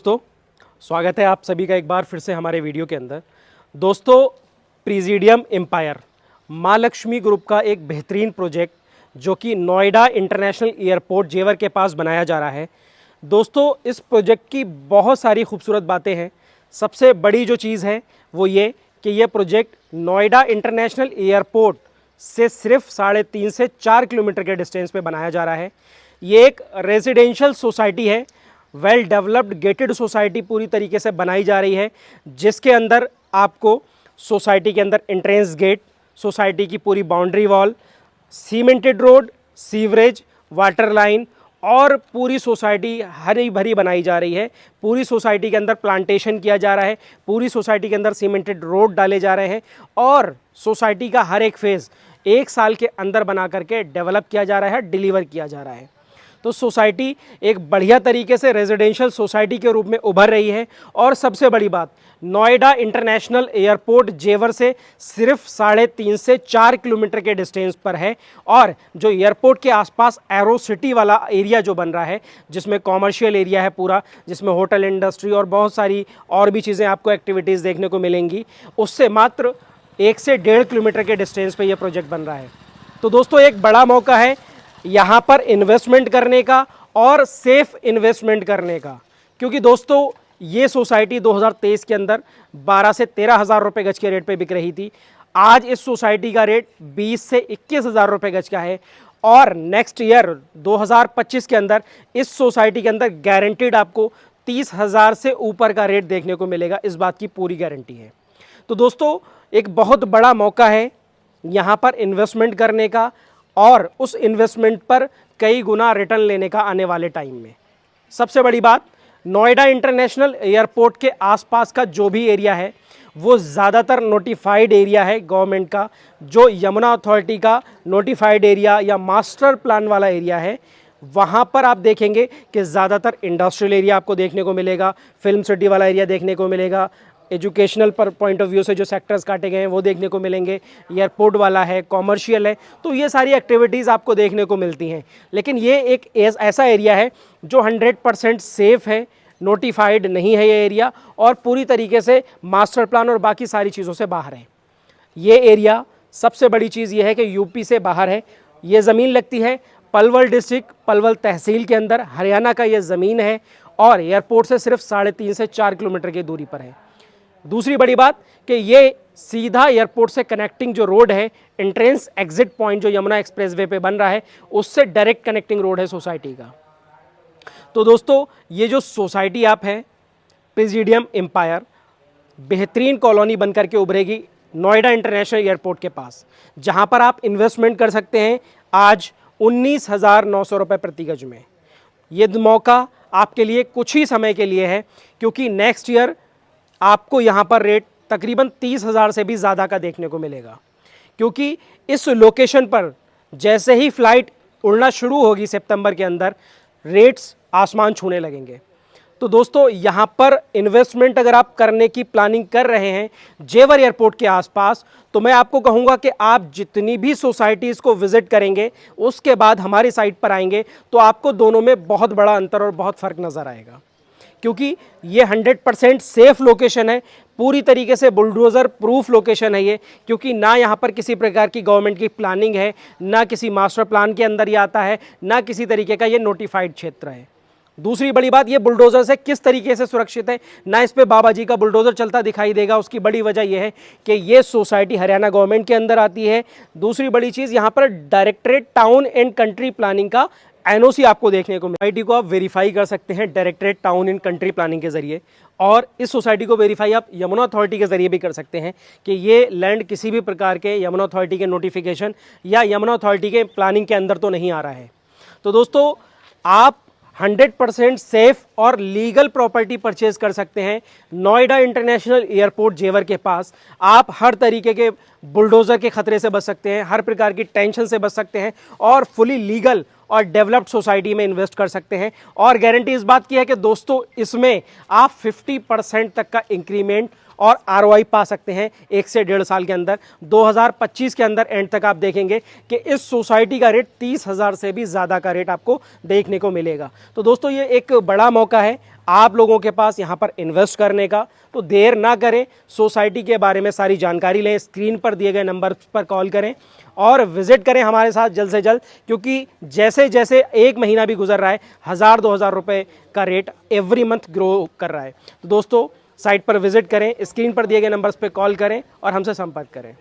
दोस्तों, स्वागत है आप सभी का एक बार फिर से हमारे वीडियो के अंदर। दोस्तों, प्रेसिडियम एम्पायर माँ लक्ष्मी ग्रुप का एक बेहतरीन प्रोजेक्ट जो कि नोएडा इंटरनेशनल एयरपोर्ट जेवर के पास बनाया जा रहा है। दोस्तों, इस प्रोजेक्ट की बहुत सारी खूबसूरत बातें हैं। सबसे बड़ी जो चीज़ है वो ये कि यह प्रोजेक्ट नोएडा इंटरनेशनल एयरपोर्ट से सिर्फ 3.5 से 4 किलोमीटर के डिस्टेंस पे बनाया जा रहा है। ये एक रेजिडेंशियल सोसाइटी है, वेल डेवलप्ड गेटेड सोसाइटी पूरी तरीके से बनाई जा रही है, जिसके अंदर आपको सोसाइटी के अंदर एंट्रेंस गेट, सोसाइटी की पूरी boundary wall, cemented road, sewerage, water line और पूरी सोसाइटी हरी भरी बनाई जा रही है। पूरी सोसाइटी के अंदर प्लांटेशन किया जा रहा है, पूरी सोसाइटी के अंदर सीमेंटेड रोड डाले जा रहे हैं और सोसाइटी का हर एक फेज़ 1 साल के अंदर बना करके डेवलप किया जा रहा है, डिलीवर किया जा रहा है। तो सोसाइटी एक बढ़िया तरीके से रेजिडेंशियल सोसाइटी के रूप में उभर रही है। और सबसे बड़ी बात, नोएडा इंटरनेशनल एयरपोर्ट जेवर से सिर्फ 3.5 से 4 किलोमीटर के डिस्टेंस पर है। और जो एयरपोर्ट के आसपास एरो सिटी वाला एरिया जो बन रहा है, जिसमें कॉमर्शियल एरिया है पूरा, जिसमें होटल इंडस्ट्री और बहुत सारी और भी चीज़ें आपको एक्टिविटीज़ देखने को मिलेंगी, उससे मात्र 1 से 1.5 किलोमीटर के डिस्टेंस पर यह प्रोजेक्ट बन रहा है। तो दोस्तों, एक बड़ा मौका है यहाँ पर इन्वेस्टमेंट करने का और सेफ इन्वेस्टमेंट करने का, क्योंकि दोस्तों ये सोसाइटी 2023 के अंदर 12 से 13 हज़ार रुपये गज के रेट पे बिक रही थी। आज इस सोसाइटी का रेट 20 से 21 हज़ार रुपये गज का है और नेक्स्ट ईयर 2025 के अंदर इस सोसाइटी के अंदर गारंटीड आपको 30 हज़ार से ऊपर का रेट देखने को मिलेगा। इस बात की पूरी गारंटी है। तो दोस्तों, एक बहुत बड़ा मौका है यहाँ पर इन्वेस्टमेंट करने का और उस इन्वेस्टमेंट पर कई गुना रिटर्न लेने का आने वाले टाइम में। सबसे बड़ी बात, नोएडा इंटरनेशनल एयरपोर्ट के आसपास का जो भी एरिया है वो ज़्यादातर नोटिफाइड एरिया है गवर्नमेंट का। जो यमुना अथॉरिटी का नोटिफाइड एरिया या मास्टर प्लान वाला एरिया है, वहाँ पर आप देखेंगे कि ज़्यादातर इंडस्ट्रियल एरिया आपको देखने को मिलेगा, फिल्म सिटी वाला एरिया देखने को मिलेगा, एजुकेशनल पर पॉइंट ऑफ व्यू से जो सेक्टर्स काटे गए हैं वो देखने को मिलेंगे, एयरपोर्ट वाला है, कॉमर्शियल है, तो ये सारी एक्टिविटीज़ आपको देखने को मिलती हैं। लेकिन ये एक ऐसा एरिया है जो 100% सेफ़ है, नोटिफाइड नहीं है ये एरिया और पूरी तरीके से मास्टर प्लान और बाकी सारी चीज़ों से बाहर है। ये एरिया, सबसे बड़ी चीज़ ये है कि यूपी से बाहर है। ये ज़मीन लगती है पलवल डिस्ट्रिक्ट, पलवल तहसील के अंदर, हरियाणा का ये ज़मीन है और एयरपोर्ट से सिर्फ 3.5 से 4 किलोमीटर की दूरी पर है। दूसरी बड़ी बात कि ये सीधा एयरपोर्ट से कनेक्टिंग जो रोड है, एंट्रेंस एग्जिट पॉइंट जो यमुना एक्सप्रेसवे पे बन रहा है, उससे डायरेक्ट कनेक्टिंग रोड है सोसाइटी का। तो दोस्तों, ये जो सोसाइटी आप है प्रेसिडियम एम्पायर, बेहतरीन कॉलोनी बन करके उभरेगी नोएडा इंटरनेशनल एयरपोर्ट के पास, जहां पर आप इन्वेस्टमेंट कर सकते हैं आज 19,900 रुपये प्रति गज में। ये मौका आपके लिए कुछ ही समय के लिए है, क्योंकि नेक्स्ट ईयर आपको यहाँ पर रेट तकरीबन 30 हज़ार से भी ज़्यादा का देखने को मिलेगा, क्योंकि इस लोकेशन पर जैसे ही फ्लाइट उड़ना शुरू होगी सितंबर के अंदर, रेट्स आसमान छूने लगेंगे। तो दोस्तों, यहाँ पर इन्वेस्टमेंट अगर आप करने की प्लानिंग कर रहे हैं जेवर एयरपोर्ट के आसपास, तो मैं आपको कहूँगा कि आप जितनी भी सोसाइटीज़ को विज़िट करेंगे, उसके बाद हमारी साइट पर आएंगे, तो आपको दोनों में बहुत बड़ा अंतर और बहुत फ़र्क नज़र आएगा, क्योंकि ये 100% सेफ लोकेशन है, पूरी तरीके से बुलडोज़र प्रूफ लोकेशन है ये, क्योंकि ना यहाँ पर किसी प्रकार की गवर्नमेंट की प्लानिंग है, ना किसी मास्टर प्लान के अंदर ये आता है, ना किसी तरीके का ये नोटिफाइड क्षेत्र है। दूसरी बड़ी बात, ये बुलडोज़र से किस तरीके से सुरक्षित है, ना इस पे बाबा जी का बुलडोज़र चलता दिखाई देगा। उसकी बड़ी वजह यह है कि ये सोसाइटी हरियाणा गवर्नमेंट के अंदर आती है। दूसरी बड़ी चीज़, यहाँ पर directorate town and country planning का एनओसी आपको देखने को मिलेगा। सोसाइटी को आप वेरीफाई कर सकते हैं directorate town and country planning के जरिए, और इस सोसाइटी को वेरीफाई आप यमुना अथॉरिटी के जरिए भी कर सकते हैं कि ये लैंड किसी भी प्रकार के यमुना अथॉरिटी के नोटिफिकेशन या यमुना अथॉरिटी के प्लानिंग के अंदर तो नहीं आ रहा है। तो दोस्तों, आप 100% सेफ और लीगल प्रॉपर्टी परचेज कर सकते हैं नोएडा इंटरनेशनल एयरपोर्ट जेवर के पास। आप हर तरीके के बुलडोज़र के खतरे से बच सकते हैं, हर प्रकार की टेंशन से बच सकते हैं और फुली लीगल और डेवलप्ड सोसाइटी में इन्वेस्ट कर सकते हैं। और गारंटी इस बात की है कि दोस्तों, इसमें आप 50% तक का इंक्रीमेंट और आरओआई पा सकते हैं 1 से 1.5 साल के अंदर। 2025 के अंदर एंड तक आप देखेंगे कि इस सोसाइटी का रेट 30 हज़ार से भी ज़्यादा का रेट आपको देखने को मिलेगा। तो दोस्तों, ये एक बड़ा मौका है आप लोगों के पास यहाँ पर इन्वेस्ट करने का, तो देर ना करें, सोसाइटी के बारे में सारी जानकारी लें, स्क्रीन पर दिए गए नंबर पर कॉल करें और विजिट करें हमारे साथ जल्द से जल्द, क्योंकि जैसे जैसे एक महीना भी गुजर रहा है 1000-2000 रुपये का रेट एवरी मंथ ग्रो कर रहा है। तो दोस्तों साइट पर विजिट करें, स्क्रीन पर दिए गए नंबर्स पर कॉल करें और हमसे संपर्क करें।